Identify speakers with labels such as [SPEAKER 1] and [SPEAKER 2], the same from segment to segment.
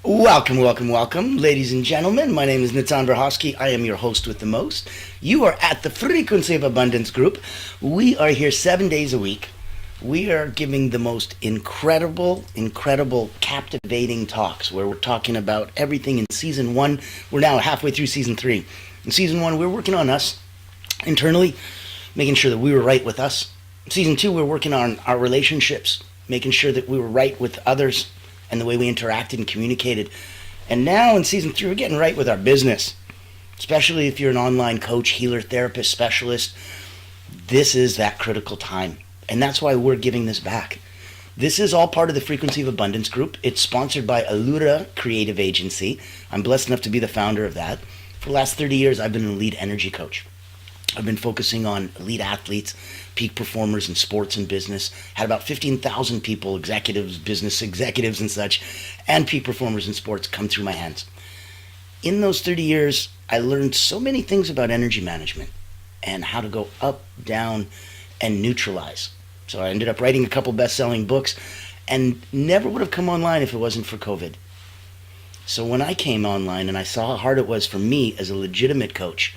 [SPEAKER 1] Welcome, welcome, welcome, ladies and gentlemen. My name is Nitan Verhofsky. I am your host with the most. You are at the Frequency of Abundance group. We are here 7 days a week. We are giving the most incredible, captivating talks where we're talking about everything in season one. We're now halfway through season three. In season one, we're working on us internally, making sure that we were right with us. Season two, we're working on our relationships, making sure that we were right with others and the way we interacted and communicated. And now in season three, we're getting right with our business, especially if you're an online coach, healer, therapist, specialist. This is that critical time. And that's why we're giving this back. This is all part of the Frequency of Abundance group. It's sponsored by Allura Creative Agency. I'm blessed enough to be the founder of that. For the last 30 years, I've been an elite energy coach. I've been focusing on elite athletes, peak performers in sports and business. Had about 15,000 people, executives, business executives and such, and peak performers in sports come through my hands. In those 30 years, I learned so many things about energy management and how to go up, down, and neutralize. So I ended up writing a couple best-selling books and never would have come online if it wasn't for COVID. So when I came online and I saw how hard it was for me as a legitimate coach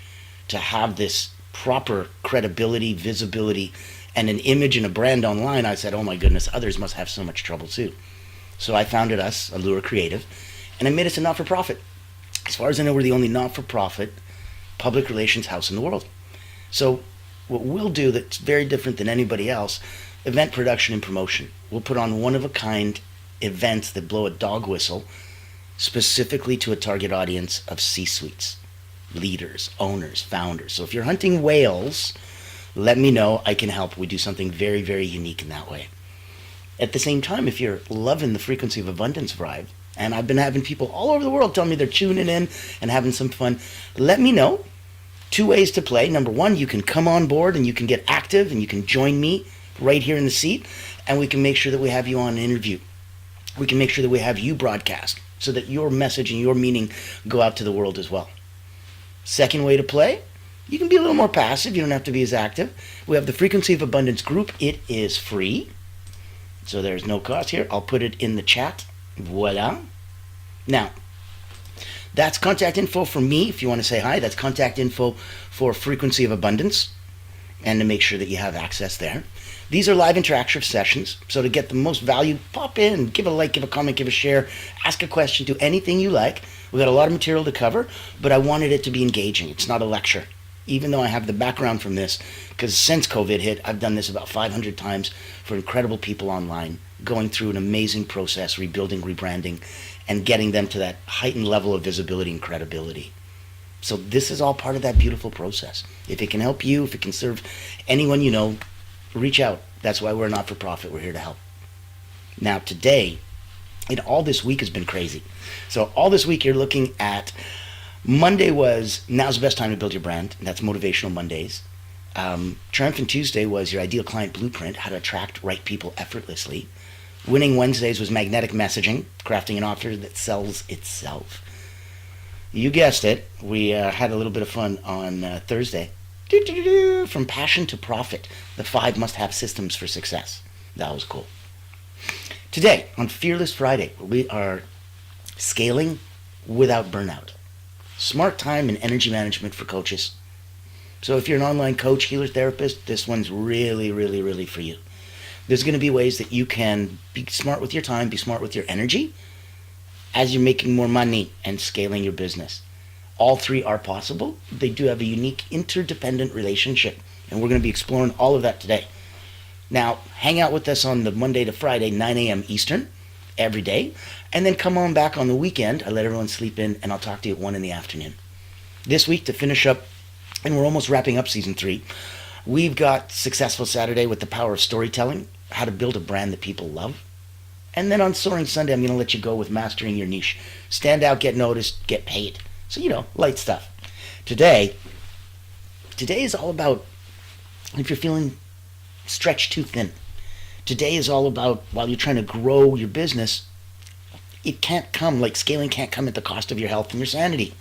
[SPEAKER 1] to have this proper credibility, visibility, and an image and a brand online, I said, oh my goodness, others must have so much trouble too. So I founded us, Allura Creative, and I made us a not-for-profit. As far as I know, we're the only not-for-profit public relations house in the world. So what we'll do that's very different than anybody else, event production and promotion. We'll put on one-of-a-kind events that blow a dog whistle specifically to a target audience of C-suites, leaders, owners, founders. So if you're hunting whales, let me know. I can help. We do something very, very unique in that way. At the same time, if you're loving the Frequency of Abundance vibe, and I've been having people all over the world tell me they're tuning in and having some fun, let me know. 2 ways to play. Number one, you can come on board and you can get active and you can join me right here in the seat, and we can make sure that we have you on an interview. We can make sure that we have you broadcast so that your message and your meaning go out to the world as well. Second way to play, you can be a little more passive. You don't have to be as active. We have the Frequency of Abundance group. It is free, so there's no cost here. I'll put it in the chat. Voila. Now, that's contact info for me if you want to say hi. That's contact info for Frequency of Abundance, and to make sure that you have access there. These are live interactive sessions, so to get the most value, pop in, give a like, give a comment, give a share, ask a question, do anything you like. We've got a lot of material to cover, but I wanted it to be engaging. It's not a lecture, even though I have the background from this, because since COVID hit, I've done this about 500 times for incredible people online, going through an amazing process, rebuilding, rebranding, and getting them to that heightened level of visibility and credibility. So this is all part of that beautiful process. If it can help you, if it can serve anyone you know, reach out. That's why we're a not-for-profit. We're here to help. Now today, and all this week has been crazy. So all this week you're looking at, Monday was now's the best time to build your brand. And that's Motivational Mondays. Triumphant Tuesday was your ideal client blueprint, how to attract right people effortlessly. Winning Wednesdays was magnetic messaging, crafting an offer that sells itself. You guessed it. We had a little bit of fun on Thursday. From passion to profit, the 5 must-have systems for success. That was cool. Today, on Fearless Friday, we are scaling without burnout. Smart time and energy management for coaches. So if you're an online coach, healer, therapist, this one's really, really, really for you. There's going to be ways that you can be smart with your time, be smart with your energy, as you're making more money and scaling your business. All 3 are possible. They do have a unique interdependent relationship, and we're going to be exploring all of that today. Now, hang out with us on the Monday to Friday, 9 a.m. Eastern, every day, and then come on back on the weekend. I let everyone sleep in, and I'll talk to you at 1 in the afternoon. This week, to finish up, and we're almost wrapping up season 3, we've got Successful Saturday with the power of storytelling, how to build a brand that people love. And then on Soaring Sunday, I'm going to let you go with mastering your niche. Stand out, get noticed, get paid. So, light stuff. Today is all about if you're feeling stretched too thin. Today is all about, while you're trying to grow your business, it can't come, like scaling can't come at the cost of your health and your sanity.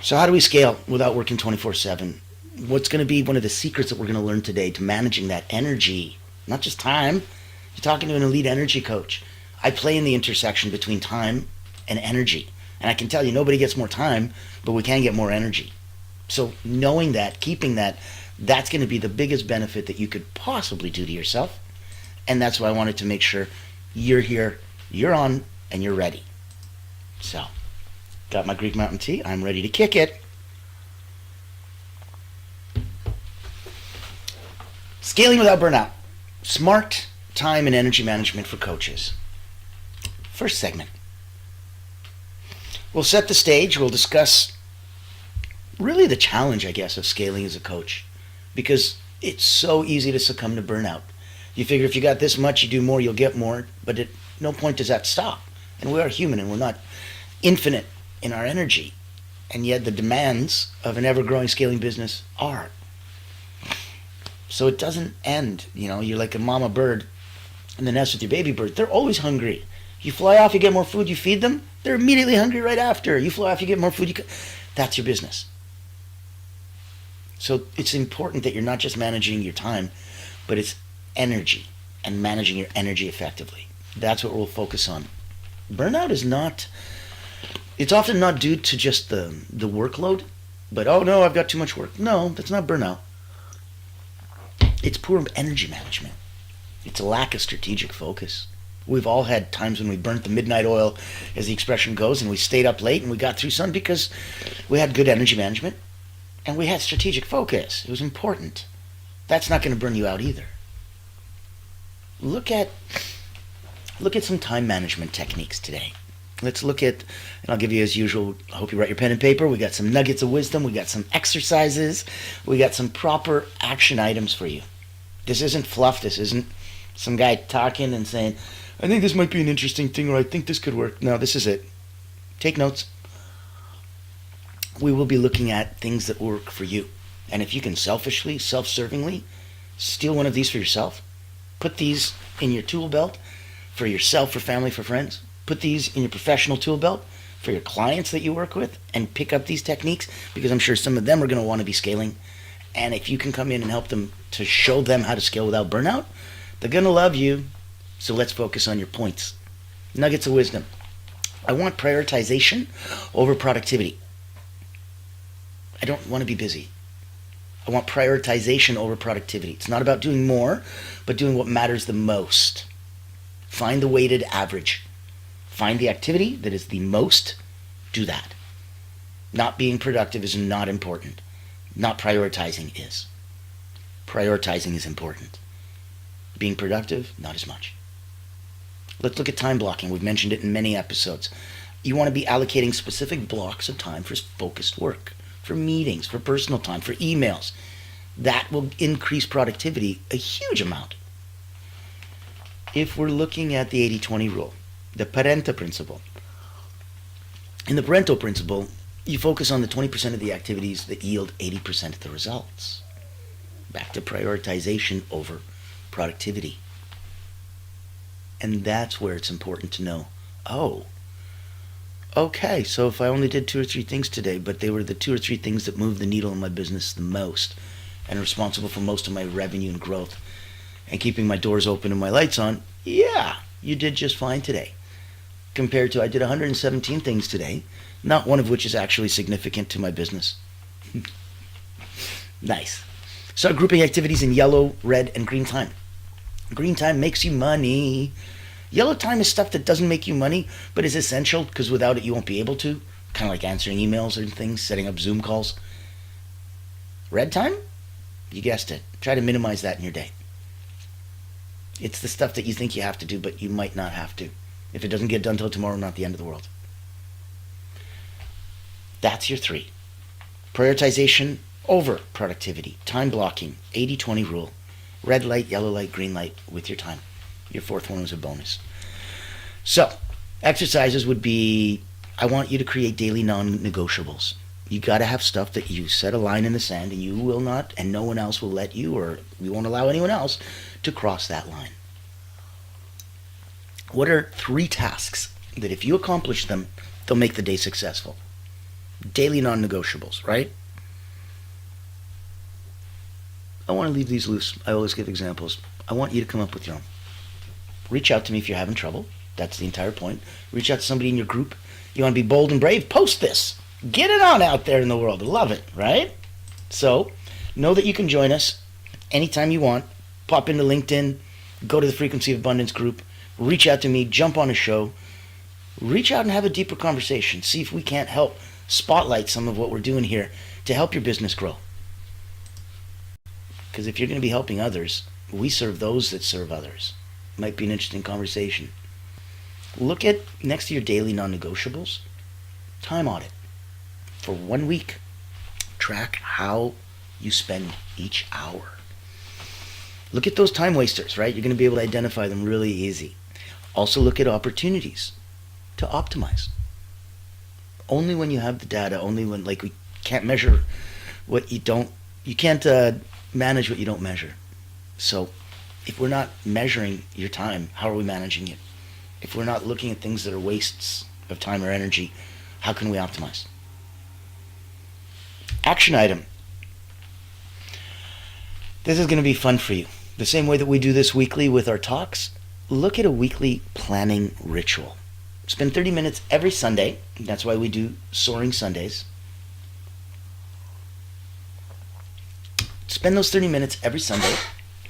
[SPEAKER 1] So how do we scale without working 24/7? What's going to be one of the secrets that we're going to learn today to managing that energy, not just time. You're talking to an elite energy coach. I play in the intersection between time and energy. And I can tell you, nobody gets more time, but we can get more energy. So knowing that, keeping that, that's going to be the biggest benefit that you could possibly do to yourself. And that's why I wanted to make sure you're here, you're on, and you're ready. So, got my Greek Mountain Tea. I'm ready to kick it. Scaling without burnout. Smart time and energy management for coaches. First segment. We'll set the stage. We'll discuss really the challenge, I guess, of scaling as a coach. Because it's so easy to succumb to burnout. You figure if you got this much, you do more, you'll get more. But at no point does that stop. And we are human and we're not infinite in our energy. And yet the demands of an ever-growing scaling business are. So it doesn't end. You know, you're like a mama bird in the nest with your baby bird. They're always hungry. You fly off, you get more food, you feed them. They're immediately hungry right after. You fly off, you get more food. That's your business. So it's important that you're not just managing your time, but it's energy and managing your energy effectively. That's what we'll focus on. Burnout is not, it's often not due to just the workload, but oh no, I've got too much work. No, that's not burnout. It's poor energy management. It's a lack of strategic focus. We've all had times when we burnt the midnight oil, as the expression goes, and we stayed up late and we got through something because we had good energy management and we had strategic focus. It was important. That's not going to burn you out either. Look at some time management techniques today. Let's look at, and I'll give you as usual, I hope you write your pen and paper. We got some nuggets of wisdom. We got some exercises. We got some proper action items for you. This isn't fluff. This isn't some guy talking and saying, I think this might be an interesting thing, or I think this could work. No, this is it. Take notes. We will be looking at things that work for you. And if you can selfishly, self-servingly, steal one of these for yourself, put these in your tool belt for yourself, for family, for friends, put these in your professional tool belt for your clients that you work with, and pick up these techniques, because I'm sure some of them are going to want to be scaling. And if you can come in and help them to show them how to scale without burnout, they're going to love you. So let's focus on your points. Nuggets of wisdom. I want prioritization over productivity. I don't want to be busy. I want prioritization over productivity. It's not about doing more, but doing what matters the most. Find the weighted average. Find the activity that is the most. Do that. Not being productive is not important. Not prioritizing is. Prioritizing is important. Being productive, not as much. Let's look at time blocking. We've mentioned it in many episodes. You want to be allocating specific blocks of time for focused work, for meetings, for personal time, for emails. That will increase productivity a huge amount. If we're looking at the 80-20 rule, the Parenta principle. In the Pareto principle, you focus on the 20% of the activities that yield 80% of the results. Back to prioritization over productivity. And that's where it's important to know, oh, okay, so if I only did 2 or 3 things today, but they were the 2 or 3 things that moved the needle in my business the most and responsible for most of my revenue and growth and keeping my doors open and my lights on, yeah, you did just fine today. Compared to I did 117 things today, not one of which is actually significant to my business. Nice. Start grouping activities in yellow, red, and green time. Green time makes you money. Yellow time is stuff that doesn't make you money, but is essential because without it you won't be able to. Kind of like answering emails and things, setting up Zoom calls. Red time? You guessed it. Try to minimize that in your day. It's the stuff that you think you have to do, but you might not have to. If it doesn't get done till tomorrow, not the end of the world. That's your 3. Prioritization over productivity. Time blocking. 80-20 rule. Red light, yellow light, green light with your time. Your 4th one was a bonus. So, exercises would be, I want you to create daily non-negotiables. You got to have stuff that you set a line in the sand and you will not, and no one else will let you, or you won't allow anyone else to cross that line. What are 3 tasks that if you accomplish them, they'll make the day successful? Daily non-negotiables, right? I want to leave these loose. I always give examples. I want you to come up with your own. Reach out to me if you're having trouble. That's the entire point. Reach out to somebody in your group. You want to be bold and brave? Post this. Get it on out there in the world. Love it, right? So, know that you can join us anytime you want. Pop into LinkedIn, go to the Frequency of Abundance group, reach out to me, jump on a show, reach out and have a deeper conversation. See if we can't help spotlight some of what we're doing here to help your business grow. Because if you're going to be helping others, we serve those that serve others. Might be an interesting conversation. Look at, next to your daily non-negotiables, time audit. For 1 week, track how you spend each hour. Look at those time wasters, right? You're going to be able to identify them really easy. Also look at opportunities to optimize. Only when you have the data, only when, like, we can't measure what you don't, you can't manage what you don't measure. So if we're not measuring your time, how are we managing it? If we're not looking at things that are wastes of time or energy, how can we optimize? Action item. This is going to be fun for you. The same way that we do this weekly with our talks, look at a weekly planning ritual. Spend 30 minutes every Sunday. That's why we do Soaring Sundays. Spend those 30 minutes every Sunday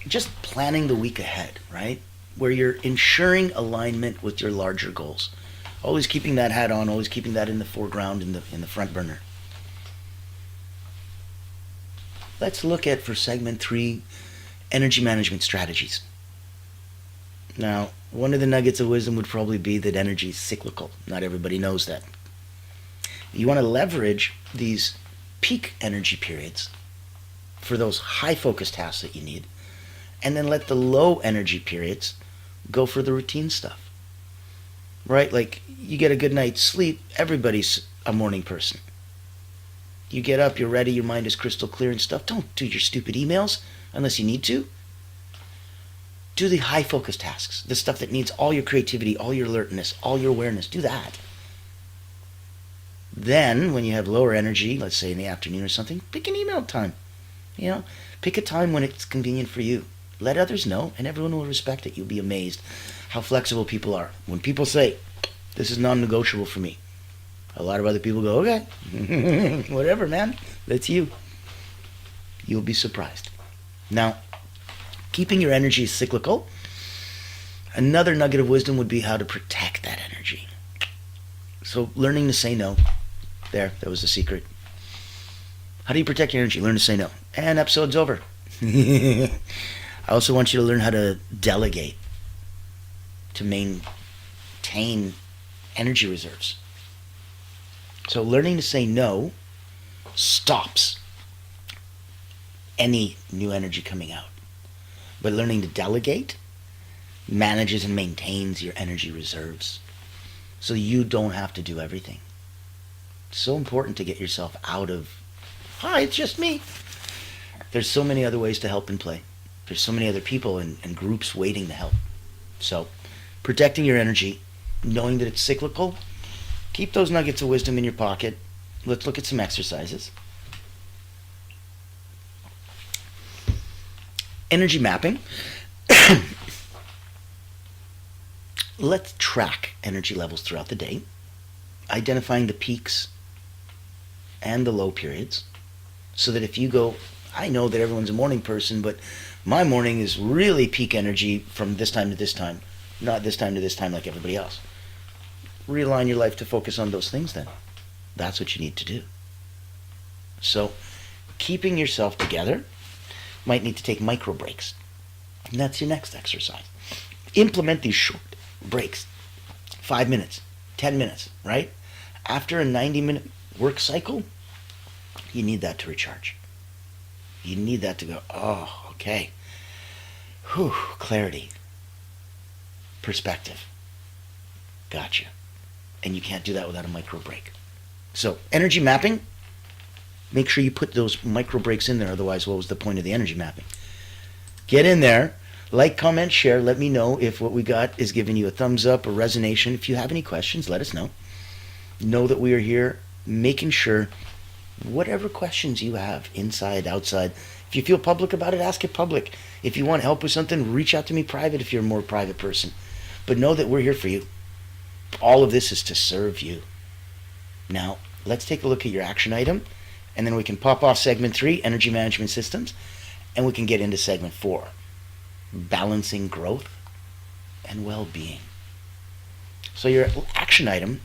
[SPEAKER 1] just planning the week ahead, right? Where you're ensuring alignment with your larger goals. Always keeping that hat on, always keeping that in the foreground, in the front burner. Let's look at, for segment 3, energy management strategies. Now, one of the nuggets of wisdom would probably be that energy is cyclical. Not everybody knows that. You want to leverage these peak energy periods for those high focus tasks that you need, and then let the low energy periods go for the routine stuff. Right? Like, you get a good night's sleep, everybody's a morning person. You get up, you're ready, your mind is crystal clear and stuff. Don't do your stupid emails unless you need to. Do the high focus tasks, the stuff that needs all your creativity, all your alertness, all your awareness. Do that. Then, when you have lower energy, let's say in the afternoon or something, pick an email time. Pick a time when it's convenient for you. Let others know, and everyone will respect it. You'll be amazed how flexible people are. When people say, this is non-negotiable for me, a lot of other people go, okay, whatever, man, that's you. You'll be surprised. Now, keeping your energy cyclical, another nugget of wisdom would be how to protect that energy. So learning to say no. That was the secret. How do you protect your energy? Learn to say no. And episode's over. I also want you to learn how to delegate, to maintain energy reserves. So learning to say no stops any new energy coming out. But learning to delegate manages and maintains your energy reserves so you don't have to do everything. It's so important to get yourself out of, hi, it's just me. There's so many other ways to help and play. There's so many other people and groups waiting to help. So protecting your energy, knowing that it's cyclical, keep those nuggets of wisdom in your pocket. Let's look at some exercises. Energy mapping. Let's track energy levels throughout the day, identifying the peaks and the low periods, so that if you go, I know that everyone's a morning person, but my morning is really peak energy from this time to this time, not this time to this time like everybody else. Realign your life to focus on those things then. That's what you need to do. So, keeping yourself together, might need to take micro breaks. And that's your next exercise. Implement these short breaks. 5 minutes, 10 minutes, right? After a 90-minute work cycle, you need that to recharge. You need that to go, oh, okay. Whew, clarity. Perspective. Gotcha. And you can't do that without a micro break. So, energy mapping, make sure you put those micro breaks in there, otherwise what was the point of the energy mapping? Get in there, like, comment, share, let me know if what we got is giving you a thumbs up or resonation. If you have any questions, let us know. Know that we are here making sure whatever questions you have, inside, outside, if you feel public about it, ask it public. If you want help with something, reach out to me private if you're a more private person. But know that we're here for you. All of this is to serve you. Now, let's take a look at your action item, and then we can pop off segment 3, energy management systems, and we can get into segment 4, balancing growth and well-being. So your action item,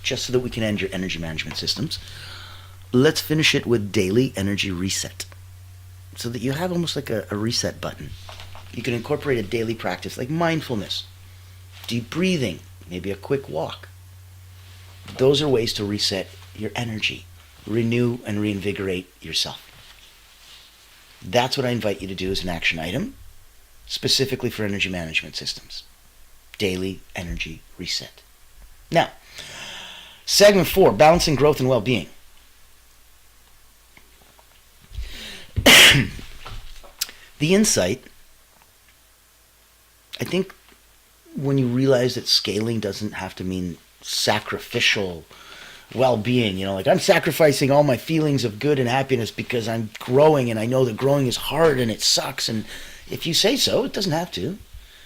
[SPEAKER 1] just so that we can end your energy management systems, let's finish it with daily energy reset, so that you have almost like a reset button. You can incorporate a daily practice like mindfulness, deep breathing, maybe a quick walk. Those are ways to reset your energy, renew and reinvigorate yourself. That's what I invite you to do as an action item, specifically for energy management systems. Daily energy reset. Now, segment 4, balancing growth and well-being. The insight, I think, when you realize that scaling doesn't have to mean sacrificial well-being, like I'm sacrificing all my feelings of good and happiness because I'm growing, and I know that growing is hard and it sucks, and if you say so, it doesn't have to.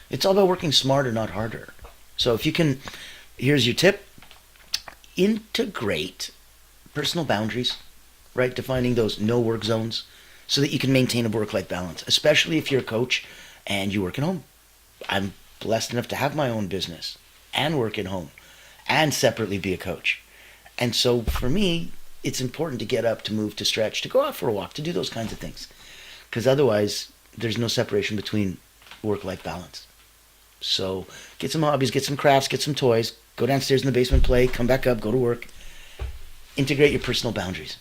[SPEAKER 1] It's all about working smarter, not harder. So if you can, here's your tip: integrate personal boundaries, right? Defining those no work zones so that you can maintain a work-life balance, especially if you're a coach and you work at home. I'm blessed enough to have my own business and work at home and separately be a coach. And so for me, it's important to get up, to move, to stretch, to go out for a walk, to do those kinds of things. Because otherwise, there's no separation between work-life balance. So get some hobbies, get some crafts, get some toys, go downstairs in the basement, play, come back up, go to work. Integrate your personal boundaries.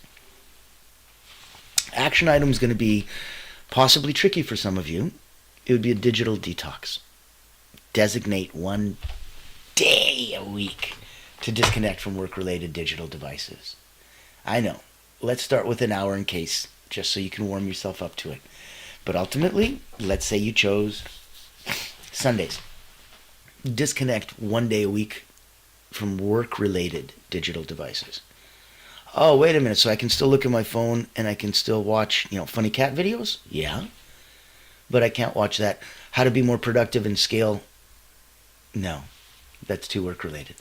[SPEAKER 1] Action item is going to be possibly tricky for some of you. It would be a digital detox. Designate one day a week to disconnect from work-related digital devices. I know. Let's start with an hour in case, just so you can warm yourself up to it. But ultimately, let's say you chose Sundays. Disconnect one day a week from work-related digital devices. Oh, wait a minute, so I can still look at my phone and I can still watch, funny cat videos? Yeah. But I can't watch that. How to be more productive and scale? No, that's too work-related.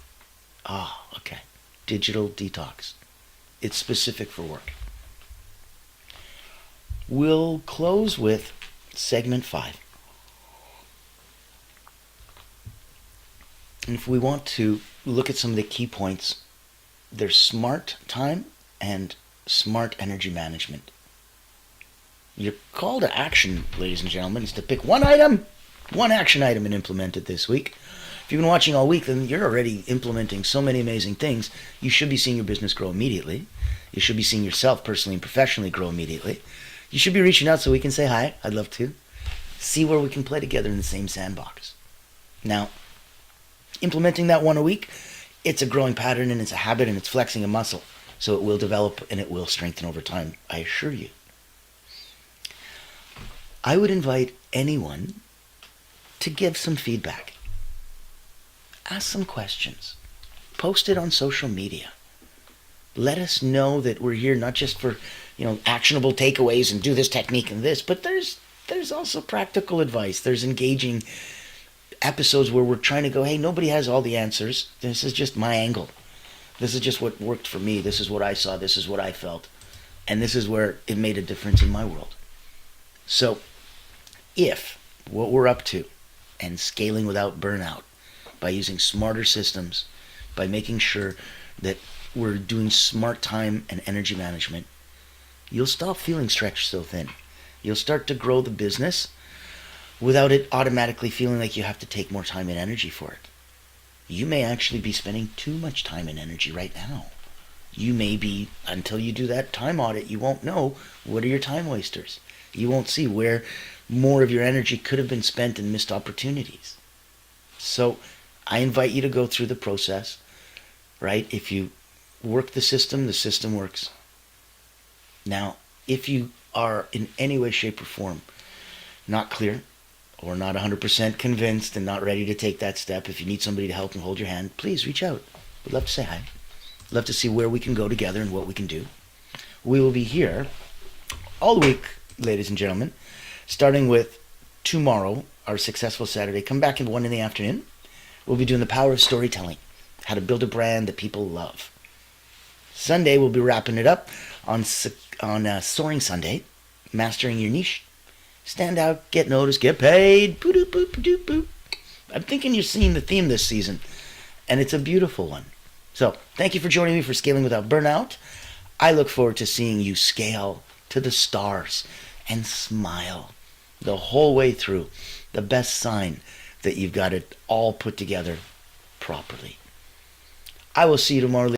[SPEAKER 1] Okay. Digital detox. It's specific for work. We'll close with segment 5. And if we want to look at some of the key points, there's smart time and smart energy management. Your call to action, ladies and gentlemen, is to pick one action item, and implement it this week. If you've been watching all week, then you're already implementing so many amazing things. You should be seeing your business grow immediately. You should be seeing yourself personally and professionally grow immediately. You should be reaching out so we can say hi. I'd love to. See where we can play together in the same sandbox. Now, implementing that one a week, it's a growing pattern and it's a habit and it's flexing a muscle. So it will develop and it will strengthen over time, I assure you. I would invite anyone to give some feedback. Ask some questions. Post it on social media. Let us know that we're here not just for, actionable takeaways and do this technique and this, but there's also practical advice. There's engaging episodes where we're trying to go, hey, nobody has all the answers. This is just my angle. This is just what worked for me. This is what I saw. This is what I felt. And this is where it made a difference in my world. So if what we're up to and scaling without burnout, by using smarter systems, by making sure that we're doing smart time and energy management, you'll stop feeling stretched so thin. You'll start to grow the business without it automatically feeling like you have to take more time and energy for it. You may actually be spending too much time and energy right now. You may be, until you do that time audit, you won't know what are your time wasters. You won't see where more of your energy could have been spent in missed opportunities. So I invite you to go through the process, right? If you work the system works. Now, if you are in any way, shape, or form not clear or not 100% convinced and not ready to take that step, if you need somebody to help and hold your hand, please reach out. We'd love to say hi. We'd love to see where we can go together and what we can do. We will be here all week, ladies and gentlemen, starting with tomorrow, our Successful Saturday. Come back at 1 in the afternoon. we'll be doing the power of storytelling, how to build a brand that people love. Sunday, we'll be wrapping it up on Soaring Sunday, mastering your niche. Stand out, get noticed, get paid. Boop, boop, boop, boop, boop. I'm thinking you're seeing the theme this season, and it's a beautiful one. So, thank you for joining me for Scaling Without Burnout. I look forward to seeing you scale to the stars and smile the whole way through. The best sign that you've got it all put together properly. I will see you tomorrow.